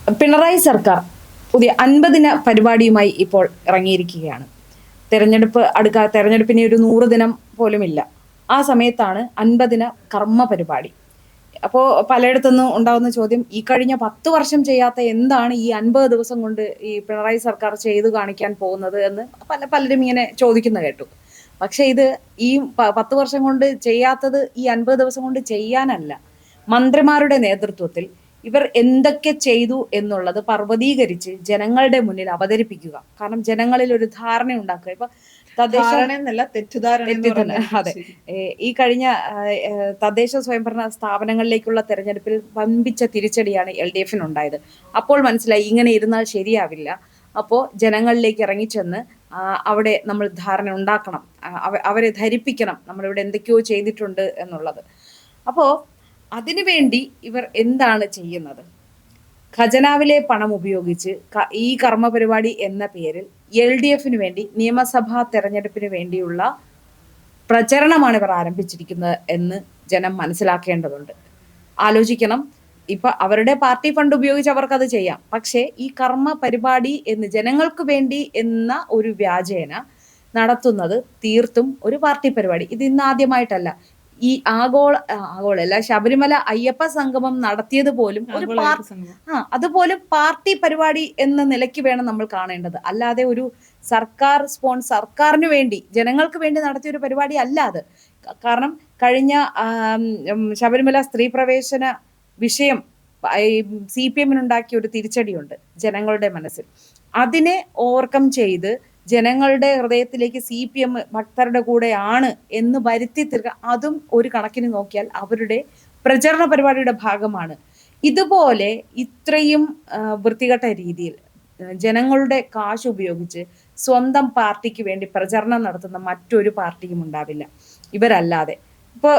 പിണറായി സർക്കാർ പുതിയ 50 പരിപാടിയുമായി ഇപ്പോൾ ഇറങ്ങിയിരിക്കുകയാണ്. തെരഞ്ഞെടുപ്പിന് ഒരു 100 ദിനം പോലുമില്ല. ആ സമയത്താണ് 50 കർമ്മ പരിപാടി. അപ്പോൾ പലയിടത്തുനിന്നും ഉണ്ടാകുന്ന ചോദ്യം, ഈ കഴിഞ്ഞ 10 വർഷം ചെയ്യാത്ത എന്താണ് ഈ 50 ദിവസം കൊണ്ട് ഈ പിണറായി സർക്കാർ ചെയ്തു കാണിക്കാൻ പോകുന്നത് എന്ന് പലരും ഇങ്ങനെ ചോദിക്കുന്ന കേട്ടു. പക്ഷെ ഇത് ഈ 10 വർഷം കൊണ്ട് ചെയ്യാത്തത് ഈ 50 ദിവസം കൊണ്ട് ചെയ്യാനല്ല, മന്ത്രിമാരുടെ നേതൃത്വത്തിൽ ഇവർ എന്തൊക്കെ ചെയ്തു എന്നുള്ളത് പർവ്വതീകരിച്ച് ജനങ്ങളുടെ മുന്നിൽ അവതരിപ്പിക്കുക. കാരണം ജനങ്ങളിൽ ഒരു ധാരണ ഉണ്ടാക്കുക. ഇപ്പൊ തെറ്റിദ്ധാരണ. അതെ, ഈ കഴിഞ്ഞ തദ്ദേശ സ്വയംഭരണ സ്ഥാപനങ്ങളിലേക്കുള്ള തെരഞ്ഞെടുപ്പിൽ വമ്പിച്ച തിരിച്ചടിയാണ് LDF ഉണ്ടായത്. അപ്പോൾ മനസ്സിലായി ഇങ്ങനെ ഇരുന്നാൽ ശരിയാവില്ല. അപ്പോൾ ജനങ്ങളിലേക്ക് ഇറങ്ങിച്ചെന്ന് അവിടെ നമ്മൾ ധാരണ ഉണ്ടാക്കണം, അവരെ ധരിപ്പിക്കണം നമ്മളിവിടെ എന്തൊക്കെയോ ചെയ്തിട്ടുണ്ട് എന്നുള്ളത്. അപ്പോൾ അതിനുവേണ്ടി ഇവർ എന്താണ് ചെയ്യുന്നത്? ഖജനാവിലെ പണം ഉപയോഗിച്ച് ഈ കർമ്മ പരിപാടി എന്ന പേരിൽ LDF വേണ്ടി നിയമസഭാ തെരഞ്ഞെടുപ്പിന് വേണ്ടിയുള്ള പ്രചരണമാണ് ഇവർ ആരംഭിച്ചിരിക്കുന്നത് എന്ന് ജനം മനസ്സിലാക്കേണ്ടതുണ്ട്. ആലോചിക്കണം. ഇപ്പൊ അവരുടെ പാർട്ടി ഫണ്ട് ഉപയോഗിച്ച് അവർക്കത് ചെയ്യാം. പക്ഷേ ഈ കർമ്മ പരിപാടി എന്ന് ജനങ്ങൾക്ക് വേണ്ടി എന്ന ഒരു വ്യാജേന നടത്തുന്നത് തീർത്തും ഒരു പാർട്ടി പരിപാടി. ഇത് ഇന്ന് ആദ്യമായിട്ടല്ല. ഈ ആഗോളല്ല, ശബരിമല അയ്യപ്പ സംഗമം നടത്തിയത് പോലും ഒരു അതുപോലും പാർട്ടി പരിപാടി എന്ന നിലയ്ക്ക് വേണം നമ്മൾ കാണേണ്ടത്. അല്ലാതെ ഒരു സർക്കാരിന് വേണ്ടി ജനങ്ങൾക്ക് വേണ്ടി നടത്തിയ ഒരു പരിപാടി അല്ല അത്. കാരണം കഴിഞ്ഞ ശബരിമല സ്ത്രീ പ്രവേശന വിഷയം CPM ഉണ്ടാക്കിയ ഒരു തിരിച്ചടിയുണ്ട് ജനങ്ങളുടെ മനസ്സിൽ. അതിനെ ഓവർകം ചെയ്ത് ജനങ്ങളുടെ ഹൃദയത്തിലേക്ക് CPM ഭക്തരുടെ കൂടെയാണ് എന്ന് വരുത്തി തീർക്കുക. അതും ഒരു കണക്കിന് നോക്കിയാൽ അവരുടെ പ്രചരണ പരിപാടിയുടെ ഭാഗമാണ്. ഇതുപോലെ ഇത്രയും വൃത്തികെട്ട രീതിയിൽ ജനങ്ങളുടെ കാശ് ഉപയോഗിച്ച് സ്വന്തം പാർട്ടിക്ക് വേണ്ടി പ്രചരണം നടത്തുന്ന മറ്റൊരു പാർട്ടിയും ഉണ്ടാവില്ല ഇവരല്ലാതെ. ഇപ്പൊ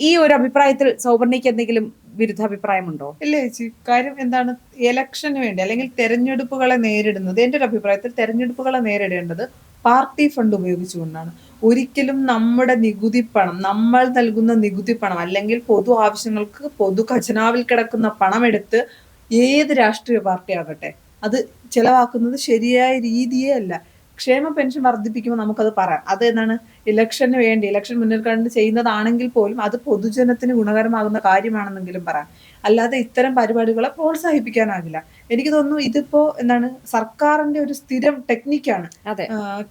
ഈ ഒരു അഭിപ്രായത്തിൽ സൗവർണിക്ക് എന്തെങ്കിലും വിരുദ്ധാഭിപ്രായമുണ്ടോ? ഇല്ല ചേച്ചി, കാര്യം എന്താണ്, ഇലക്ഷന് വേണ്ടി അല്ലെങ്കിൽ തെരഞ്ഞെടുപ്പുകളെ നേരിടുന്നത്, എന്റെ ഒരു അഭിപ്രായത്തിൽ തെരഞ്ഞെടുപ്പുകളെ നേരിടേണ്ടത് പാർട്ടി ഫണ്ട് ഉപയോഗിച്ചുകൊണ്ടാണ്. ഒരിക്കലും നമ്മുടെ നികുതി പണം, നമ്മൾ നൽകുന്ന നികുതി പണം അല്ലെങ്കിൽ പൊതു ആവശ്യങ്ങൾക്ക് പൊതു ഖജനാവിൽ കിടക്കുന്ന പണം എടുത്ത് ഏത് രാഷ്ട്രീയ പാർട്ടി ആകട്ടെ അത് ചെലവാക്കുന്നത് ശരിയായ രീതിയേ അല്ല. ക്ഷേമ പെൻഷൻ വർദ്ധിപ്പിക്കുമ്പോൾ നമുക്കത് പറയാം, അത് എന്താണ്, ഇലക്ഷന് വേണ്ടി ഇലക്ഷൻ മുന്നിൽ കണ്ട് ചെയ്യുന്നതാണെങ്കിൽ പോലും അത് പൊതുജനത്തിന് ഗുണകരമാകുന്ന കാര്യമാണെന്നെങ്കിലും പറയാം. അല്ലാതെ ഇത്തരം പരിപാടികളെ പ്രോത്സാഹിപ്പിക്കാനാകില്ല. എനിക്ക് തോന്നുന്നു ഇതിപ്പോ എന്താണ്, സർക്കാരിന്റെ ഒരു സ്ഥിരം ടെക്നിക്കാണ്.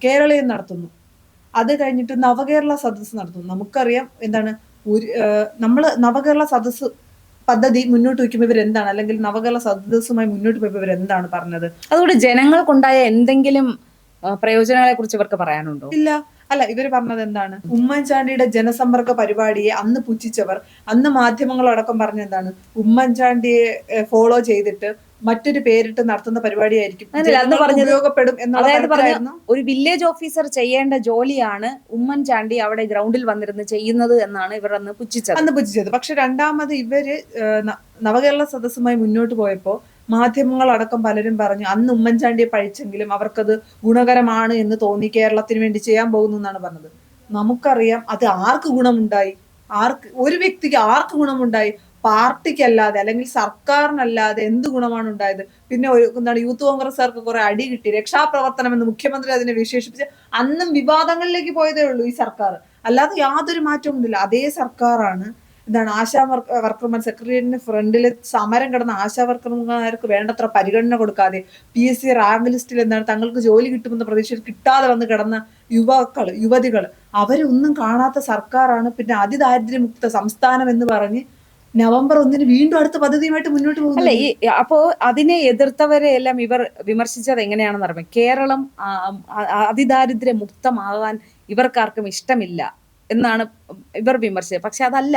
കേരളീയം നടത്തുന്നു, അത് കഴിഞ്ഞിട്ട് നവകേരള സദസ്സ് നടത്തുന്നു. നമുക്കറിയാം എന്താണ്, നമ്മള് നവകേരള സദസ്സ് പദ്ധതി മുന്നോട്ട് വയ്ക്കുമ്പോൾ ഇവരെന്താണ്, അല്ലെങ്കിൽ നവകേരള സദസ്സുമായി മുന്നോട്ട് പോയപ്പോൾ ഇവരെന്താണ് പറഞ്ഞത്? അതുകൊണ്ട് ജനങ്ങൾക്കുണ്ടായ എന്തെങ്കിലും പ്രയോജനങ്ങളെ കുറിച്ച് ഇവർക്ക് പറയാനുണ്ടോ? ഇല്ല. അല്ല, ഇവര് പറഞ്ഞത് എന്താണ്, ഉമ്മൻചാണ്ടിയുടെ ജനസമ്പർക്ക പരിപാടിയെ അന്ന് പുച്ഛിച്ചവർ അന്ന് മാധ്യമങ്ങളടക്കം പറഞ്ഞ എന്താണ്, ഉമ്മൻചാണ്ടിയെ ഫോളോ ചെയ്തിട്ട് മറ്റൊരു പേരിട്ട് നടത്തുന്ന പരിപാടിയായിരിക്കും ഉപയോഗപ്പെടും എന്നുള്ളതായിരുന്നു. ഒരു വില്ലേജ് ഓഫീസർ ചെയ്യേണ്ട ജോലിയാണ് ഉമ്മൻചാണ്ടി അവിടെ ഗ്രൗണ്ടിൽ വന്നിരുന്ന് ചെയ്യുന്നത് എന്നാണ് ഇവർ അന്ന് പുച്ഛിച്ചത്. പക്ഷെ രണ്ടാമത് ഇവര് നവകേരള സദസ്സുമായി മുന്നോട്ട് പോയപ്പോ മാധ്യമങ്ങളടക്കം പലരും പറഞ്ഞു അന്ന് ഉമ്മൻചാണ്ടിയെ പഴിച്ചെങ്കിലും അവർക്കത് ഗുണകരമാണ് എന്ന് തോന്നി, കേരളത്തിന് വേണ്ടി ചെയ്യാൻ പോകുന്നു എന്നാണ് പറഞ്ഞത്. നമുക്കറിയാം അത് ആർക്ക് ഗുണമുണ്ടായി, ഒരു വ്യക്തിക്ക് ആർക്ക് ഗുണമുണ്ടായി? പാർട്ടിക്കല്ലാതെ അല്ലെങ്കിൽ സർക്കാരിനല്ലാതെ എന്ത് ഗുണമാണ് ഉണ്ടായത്? പിന്നെ എന്താണ്, യൂത്ത് കോൺഗ്രസ്സുകാർക്ക് കുറെ അടി കിട്ടി, രക്ഷാപ്രവർത്തനം എന്ന് മുഖ്യമന്ത്രി അതിനെ വിശേഷിപ്പിച്ച് അന്നും വിവാദങ്ങളിലേക്ക് പോയതേ ഉള്ളൂ ഈ സർക്കാർ. അല്ലാതെ യാതൊരു മാറ്റവും ഒന്നുമില്ല. അതേ സർക്കാരാണ് എന്താണ്, ആശാ വർക്കർമാർ സെക്രട്ടേറിയറ്റിന് ഫ്രണ്ടിൽ സമരം കിടന്ന ആശാ വർക്കർമാർക്ക് വേണ്ടത്ര പരിഗണന കൊടുക്കാതെ PSC റാങ്ക് ലിസ്റ്റിൽ എന്താണ് തങ്ങൾക്ക് ജോലി കിട്ടുമെന്ന പ്രതീക്ഷയിൽ കിട്ടാതെ വന്ന് കിടന്ന യുവതികൾ അവരൊന്നും കാണാത്ത സർക്കാരാണ് പിന്നെ അതിദാരിദ്ര്യമുക്ത സംസ്ഥാനം എന്ന് പറഞ്ഞ് November 1 വീണ്ടും അടുത്ത പദ്ധതിയുമായിട്ട് മുന്നോട്ട് പോകുന്നു. അല്ലെ, അപ്പോ അതിനെ എതിർത്തവരെ എല്ലാം ഇവർ വിമർശിച്ചത് എങ്ങനെയാണെന്ന് അറിയാം. കേരളം അതിദാരിദ്ര്യ മുക്തമാകാൻ ഇവർക്കാർക്കും ഇഷ്ടമില്ല എന്നാണ് ഇവർ വിമർശിച്ചത്. പക്ഷെ അതല്ല,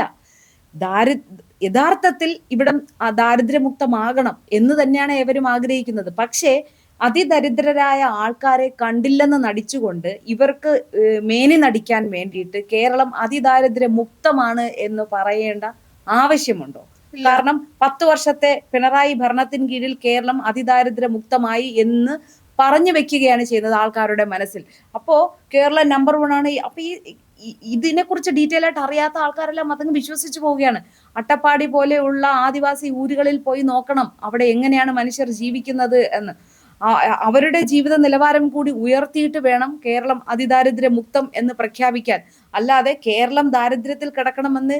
യഥാർത്ഥത്തിൽ ഇവിടം ദാരിദ്ര്യമുക്തമാകണം എന്ന് തന്നെയാണ് ഏവരും ആഗ്രഹിക്കുന്നത്. പക്ഷേ അതിദരിദ്രരായ ആൾക്കാരെ കണ്ടില്ലെന്ന് നടിച്ചുകൊണ്ട് ഇവർക്ക് മേനി നടിക്കാൻ വേണ്ടിയിട്ട് കേരളം അതിദാരിദ്ര്യ മുക്തമാണ് എന്ന് പറയേണ്ട ആവശ്യമുണ്ടോ? കാരണം 10 വർഷത്തെ പിണറായി ഭരണത്തിന് കീഴിൽ കേരളം അതിദാരിദ്ര്യ മുക്തമായി എന്ന് പറഞ്ഞു വെക്കുകയാണ് ചെയ്യുന്നത് ആൾക്കാരുടെ മനസ്സിൽ. അപ്പോൾ കേരളം നമ്പർ 1 ആണ്. അപ്പൊ ഇതിനെക്കുറിച്ച് ഡീറ്റെയിൽ ആയിട്ട് അറിയാത്ത ആൾക്കാരെല്ലാം അതങ്ങ് വിശ്വസിച്ച് പോവുകയാണ്. അട്ടപ്പാടി പോലെയുള്ള ആദിവാസി ഊരുകളിൽ പോയി നോക്കണം അവിടെ എങ്ങനെയാണ് മനുഷ്യർ ജീവിക്കുന്നത് എന്ന്. അവരുടെ ജീവിത നിലവാരം കൂടി ഉയർത്തിയിട്ട് വേണം കേരളം അതിദാരിദ്ര്യ മുക്തം എന്ന് പ്രഖ്യാപിക്കാൻ. അല്ലാതെ കേരളം ദാരിദ്ര്യത്തിൽ കിടക്കണമെന്ന്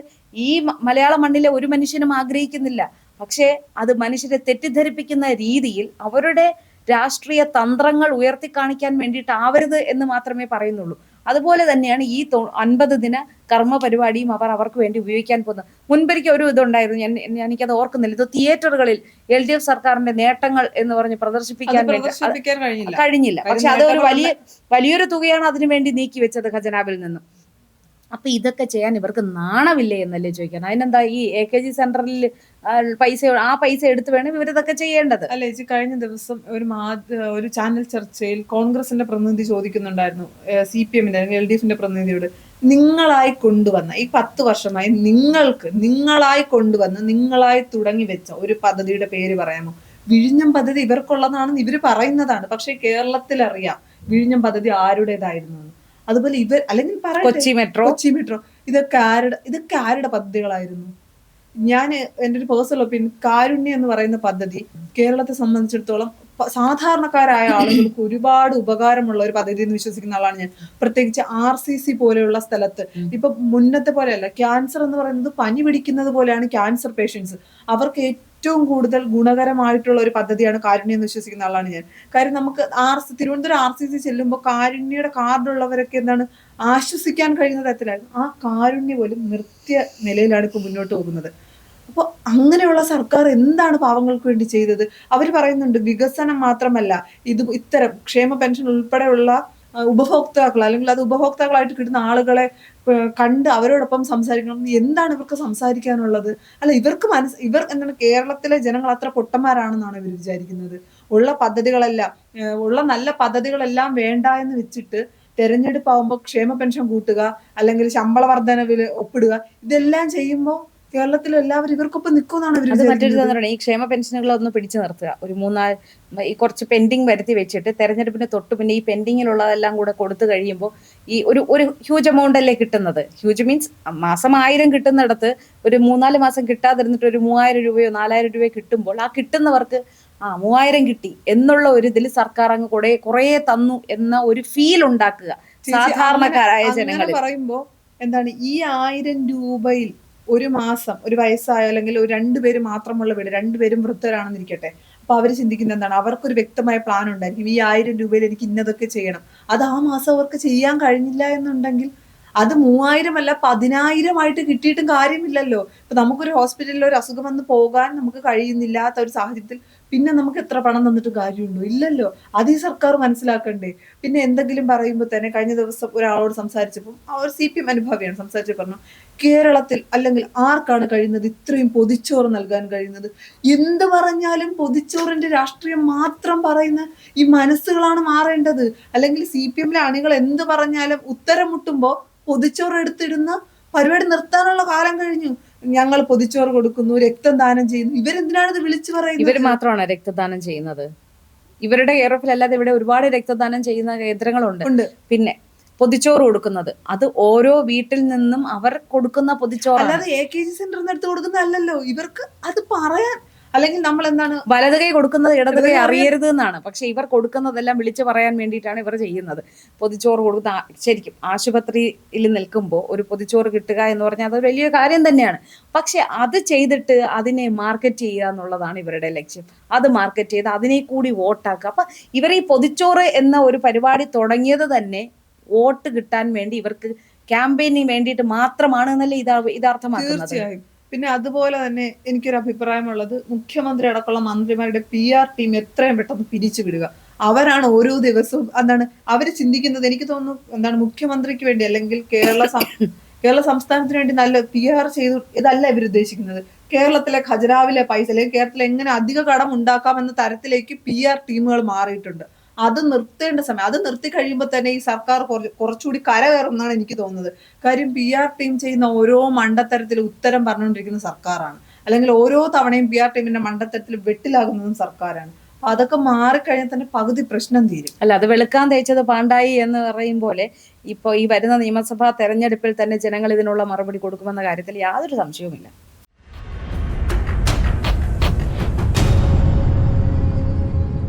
ഈ മലയാള മണ്ണിലെ ഒരു മനുഷ്യനും ആഗ്രഹിക്കുന്നില്ല. പക്ഷേ അത് മനുഷ്യരെ തെറ്റിദ്ധരിപ്പിക്കുന്ന രീതിയിൽ അവരുടെ രാഷ്ട്രീയ തന്ത്രങ്ങൾ ഉയർത്തി കാണിക്കാൻ വേണ്ടിയിട്ടാവരുത് എന്ന് മാത്രമേ പറയുന്നുള്ളൂ. അതുപോലെ തന്നെയാണ് ഈ 50 ദിന കർമ്മ പരിപാടിയും അവർക്ക് വേണ്ടി ഉപയോഗിക്കാൻ പോകുന്നത്. മുൻപൊരിക്കൽ ഒരു ഇതുണ്ടായിരുന്നു, എനിക്കത് ഓർക്കുന്നില്ല, ഇത് തിയേറ്ററുകളിൽ LDF സർക്കാരിന്റെ നേട്ടങ്ങൾ എന്ന് പറഞ്ഞ് പ്രദർശിപ്പിക്കാൻ കഴിഞ്ഞില്ല. പക്ഷെ അത് ഒരു വലിയൊരു തുകയാണ് അതിനു വേണ്ടി നീക്കി വെച്ചത് ഖജനാവിൽ നിന്നും. അപ്പൊ ഇതൊക്കെ ചെയ്യാൻ ഇവർക്ക് നാണമില്ലേ എന്നല്ലേ ചോദിക്കാൻ. അതിനെന്താ ഈ AKG സെന്ററിൽ പൈസ എടുത്ത് വേണം ഇവരിതൊക്കെ ചെയ്യേണ്ടത്. അല്ലെ ചേച്ചി, കഴിഞ്ഞ ദിവസം ഒരു ചാനൽ ചർച്ചയിൽ കോൺഗ്രസിന്റെ പ്രതിനിധി ചോദിക്കുന്നുണ്ടായിരുന്നു CPM-ന്റെ LDF-ന്റെ പ്രതിനിധിയോട്, നിങ്ങളായി കൊണ്ടുവന്ന ഈ 10 വർഷമായി നിങ്ങളായി കൊണ്ടുവന്ന് നിങ്ങളായി തുടങ്ങി വെച്ച ഒരു പദ്ധതിയുടെ പേര് പറയാമോ? വിഴിഞ്ഞം പദ്ധതി ഇവർക്കുള്ളതാണെന്ന് ഇവര് പറയുന്നതാണ്. പക്ഷെ കേരളത്തിൽ അറിയാം വിഴിഞ്ഞം പദ്ധതി ആരുടേതായിരുന്നു. അതുപോലെ അല്ലെങ്കിൽ കൊച്ചി മെട്രോ ഇതൊക്കെ ആരുടെ പദ്ധതികളായിരുന്നു? ഞാൻ എൻ്റെ ഒരു പേഴ്സണൽ ഒപ്പീനിയൻ, കാരുണ്യം എന്ന് പറയുന്ന പദ്ധതി കേരളത്തെ സംബന്ധിച്ചിടത്തോളം സാധാരണക്കാരായ ആളുകൾക്ക് ഒരുപാട് ഉപകാരമുള്ള ഒരു പദ്ധതി എന്ന് വിശ്വസിക്കുന്ന ആളാണ് ഞാൻ. പ്രത്യേകിച്ച് RCC പോലെയുള്ള സ്ഥലത്ത് ഇപ്പൊ മുന്നത്തെ പോലെയല്ല. ക്യാൻസർ എന്ന് പറയുന്നത് പനി പിടിക്കുന്നത് പോലെയാണ് ക്യാൻസർ പേഷ്യൻസ്. അവർക്ക് ഏറ്റവും കൂടുതൽ ഗുണകരമായിട്ടുള്ള ഒരു പദ്ധതിയാണ് കാരുണ്യം എന്ന് വിശ്വസിക്കുന്ന ആളാണ് ഞാൻ. കാര്യം നമുക്ക് തിരുവനന്തപുരം RCC ചെല്ലുമ്പോൾ കാരുണ്യയുടെ കാർഡുള്ളവരൊക്കെ എന്താണ് ആശ്വസിക്കാൻ കഴിയുന്ന തരത്തിലായിരുന്നു. ആ കാരുണ്യ പോലും നിർത്തിയ നിലയിലാണ് ഇപ്പൊ മുന്നോട്ട് പോകുന്നത്. അപ്പോൾ അങ്ങനെയുള്ള സർക്കാർ എന്താണ് പാവങ്ങൾക്ക് വേണ്ടി ചെയ്തത്? അവർ പറയുന്നുണ്ട് വികസനം മാത്രമല്ല, ഇത്തരം ക്ഷേമ പെൻഷൻ ഉൾപ്പെടെയുള്ള ഉപഭോക്താക്കൾ, അല്ലെങ്കിൽ അത് ഉപഭോക്താക്കളായിട്ട് കിട്ടുന്ന ആളുകളെ കണ്ട് അവരോടൊപ്പം സംസാരിക്കണം. എന്താണ് ഇവർക്ക് സംസാരിക്കാനുള്ളത്? അല്ല, ഇവർ എന്താണ്, കേരളത്തിലെ ജനങ്ങൾ അത്ര പൊട്ടന്മാരാണെന്നാണ് ഇവർ വിചാരിക്കുന്നത്? ഉള്ള നല്ല പദ്ധതികളെല്ലാം വേണ്ട എന്ന് വെച്ചിട്ട് തെരഞ്ഞെടുപ്പ് ആവുമ്പോൾ ക്ഷേമ പെൻഷൻ കൂട്ടുക, അല്ലെങ്കിൽ ശമ്പള വർധനവില് ഒപ്പിടുക, ഇതെല്ലാം ചെയ്യുമ്പോൾ കേരളത്തിൽ എല്ലാവരും ഇവർക്കൊപ്പം നിൽക്കുമെന്നാണ് അത് മറ്റൊരു തന്ത്രമാണ്. ഈ ക്ഷേമ പെൻഷനുകളൊന്ന് പിടിച്ചു നിർത്തുക, ഒരു ഈ കുറച്ച് പെൻഡിങ് വരുത്തി വെച്ചിട്ട് തെരഞ്ഞെടുപ്പിന് തൊട്ട് പിന്നെ ഈ പെൻഡിങ്ങിലുള്ളതെല്ലാം കൂടെ കൊടുത്തു കഴിയുമ്പോൾ ഈ ഒരു ഹ്യൂജ് എമൗണ്ട് അല്ലേ കിട്ടുന്നത്. ഹ്യൂജ് മീൻസ് മാസം 1000 കിട്ടുന്നിടത്ത് ഒരു 3-4 മാസം കിട്ടാതിരുന്നിട്ട് ഒരു 3000 രൂപയോ 4000 രൂപയോ കിട്ടുമ്പോൾ ആ കിട്ടുന്നവർക്ക് 3000 കിട്ടി എന്നുള്ള ഒരു ഇതിൽ സർക്കാർ അങ്ങ് കുറേ തന്നു എന്ന ഒരു ഫീൽ ഉണ്ടാക്കുക സാധാരണക്കാരായ ജനങ്ങളിൽ. പറയുമ്പോ എന്താണ്, ഈ 1000 രൂപയിൽ ഒരു മാസം ഒരു വയസ്സായ അല്ലെങ്കിൽ ഒരു 2 പേര് മാത്രമുള്ള വീട്, 2 പേരും വൃദ്ധരാണെന്നിരിക്കട്ടെ, അപ്പൊ അവര് ചിന്തിക്കുന്നത് എന്താണ്, അവർക്കൊരു വ്യക്തമായ പ്ലാൻ ഉണ്ടായിരിക്കും. ഈ 1000 രൂപയിൽ എനിക്ക് ഇന്നതൊക്കെ ചെയ്യണം. അത് ആ മാസം അവർക്ക് ചെയ്യാൻ കഴിഞ്ഞില്ല എന്നുണ്ടെങ്കിൽ അത് 3000 അല്ല 10000 ആയിട്ട് കിട്ടിയിട്ടും കാര്യമില്ലല്ലോ. ഇപ്പൊ നമുക്കൊരു ഹോസ്പിറ്റലിൽ ഒരു അസുഖം വന്ന് പോകാൻ നമുക്ക് കഴിയുന്നില്ലാത്ത ഒരു സാഹചര്യത്തിൽ പിന്നെ നമുക്ക് എത്ര പണം തന്നിട്ട് കാര്യമുണ്ടോ? ഇല്ലല്ലോ. അത് ഈ സർക്കാർ മനസ്സിലാക്കണ്ടേ? പിന്നെ എന്തെങ്കിലും പറയുമ്പോൾ തന്നെ, കഴിഞ്ഞ ദിവസം ഒരാളോട് സംസാരിച്ചപ്പോൾ അവർ CPM അനുഭാവിയാണ്, സംസാരിച്ച് പറഞ്ഞു, കേരളത്തിൽ അല്ലെങ്കിൽ ആർക്കാണ് കഴിയുന്നത് ഇത്രയും പൊതിച്ചോറ് നൽകാൻ കഴിയുന്നത്? എന്ത് പറഞ്ഞാലും പൊതിച്ചോറിന്റെ രാഷ്ട്രീയം മാത്രം പറയുന്ന ഈ മനസ്സുകളാണ് മാറേണ്ടത്. അല്ലെങ്കിൽ CPM-ലെ അണികൾ എന്ത് പറഞ്ഞാലും ഉത്തരം മുട്ടുമ്പോ പൊതിച്ചോറ് എടുത്തിടുന്ന പരിപാടി നിർത്താനുള്ള കാലം കഴിഞ്ഞു. ഞങ്ങൾ പൊതിച്ചോറ് കൊടുക്കുന്നു, രക്തം ദാനം ചെയ്യുന്നു. ഇവരെന്തിനാണ് ഇത് വിളിച്ചു പറയുന്നത്? ഇവർ മാത്രമാണ് രക്തദാനം ചെയ്യുന്നത്. ഇവരുടെ കെയർ ഓഫിൽ അല്ലാതെ ഇവിടെ ഒരുപാട് രക്തദാനം ചെയ്യുന്ന കേന്ദ്രങ്ങളുണ്ട്. പിന്നെ പൊതിച്ചോറ് കൊടുക്കുന്നത് അത് ഓരോ വീട്ടിൽ നിന്നും അവർ കൊടുക്കുന്ന പൊതിച്ചോറ്, അല്ലാതെ AKG സെന്ററിൽ നിന്ന് എടുത്ത് കൊടുക്കുന്നതല്ലല്ലോ. ഇവർക്ക് അത് പറയാൻ, അല്ലെങ്കിൽ നമ്മൾ എന്താണ്, വലത് കൈ കൊടുക്കുന്നത് ഇടത് കൈ അറിയരുത് എന്നാണ്. പക്ഷെ ഇവർ കൊടുക്കുന്നതെല്ലാം വിളിച്ചു പറയാൻ വേണ്ടിയിട്ടാണ് ഇവർ ചെയ്യുന്നത്. പൊതിച്ചോറ് കൊടുക്കുന്ന, ശരിക്കും ആശുപത്രിയിൽ നിൽക്കുമ്പോൾ ഒരു പൊതിച്ചോറ് കിട്ടുക എന്ന് പറഞ്ഞാൽ അത് വലിയ കാര്യം തന്നെയാണ്. പക്ഷെ അത് ചെയ്തിട്ട് അതിനെ മാർക്കറ്റ് ചെയ്യുക എന്നുള്ളതാണ് ഇവരുടെ ലക്ഷ്യം. അത് മാർക്കറ്റ് ചെയ്ത് അതിനെ കൂടി വോട്ടാക്കുക. അപ്പൊ ഇവർ ഈ പൊതിച്ചോറ് എന്ന ഒരു പരിപാടി തുടങ്ങിയത് തന്നെ വോട്ട് കിട്ടാൻ വേണ്ടി, ഇവർക്ക് ക്യാമ്പയിനിന് വേണ്ടിയിട്ട് മാത്രമാണ് എന്നല്ലേ ഇത് അർത്ഥമാക്കുന്നത്. തീർച്ചയായും. പിന്നെ അതുപോലെ തന്നെ എനിക്കൊരു അഭിപ്രായമുള്ളത്, മുഖ്യമന്ത്രി അടക്കമുള്ള മന്ത്രിമാരുടെ PR ടീം എത്രയും പെട്ടെന്ന് പിരിച്ചുവിടുക. അവരാണ് ഓരോ ദിവസവും എന്താണ് അവര് ചിന്തിക്കുന്നത്. എനിക്ക് തോന്നുന്നു എന്താണ്, മുഖ്യമന്ത്രിക്ക് വേണ്ടി അല്ലെങ്കിൽ കേരള സംസ്ഥാനത്തിന് വേണ്ടി നല്ല PR ചെയ്തു ഇതല്ല ഇവർ ഉദ്ദേശിക്കുന്നത്. കേരളത്തിലെ ഖജനാവിലെ പൈസ, അല്ലെങ്കിൽ കേരളത്തിൽ എങ്ങനെ അധിക കടം ഉണ്ടാക്കാം എന്ന തരത്തിലേക്ക് PR ടീമുകൾ മാറിയിട്ടുണ്ട്. അത് നിർത്തേണ്ട സമയം. അത് നിർത്തി കഴിയുമ്പോൾ തന്നെ ഈ സർക്കാർ കുറച്ചുകൂടി കരകയറും എന്നാണ് എനിക്ക് തോന്നുന്നത്. കാര്യം PR ടീം ചെയ്യുന്ന ഓരോ മണ്ടത്തരത്തിൽ ഉത്തരം പറഞ്ഞുകൊണ്ടിരിക്കുന്ന സർക്കാരാണ്, അല്ലെങ്കിൽ ഓരോ തവണയും PR ടീമിന്റെ മണ്ടത്തരത്തിൽ വെട്ടിലാകുന്നതും സർക്കാരാണ്. അതൊക്കെ മാറിക്കഴിഞ്ഞാൽ തന്നെ പകുതി പ്രശ്നം തീരും. അല്ല, അത് വെളുക്കാൻ തേച്ചത് പാണ്ടായി എന്ന് പറയും പോലെ ഇപ്പോൾ ഈ വരുന്ന നിയമസഭാ തെരഞ്ഞെടുപ്പിൽ തന്നെ ജനങ്ങൾ ഇതിനുള്ള മറുപടി കൊടുക്കുമെന്ന കാര്യത്തിൽ യാതൊരു സംശയവുമില്ല.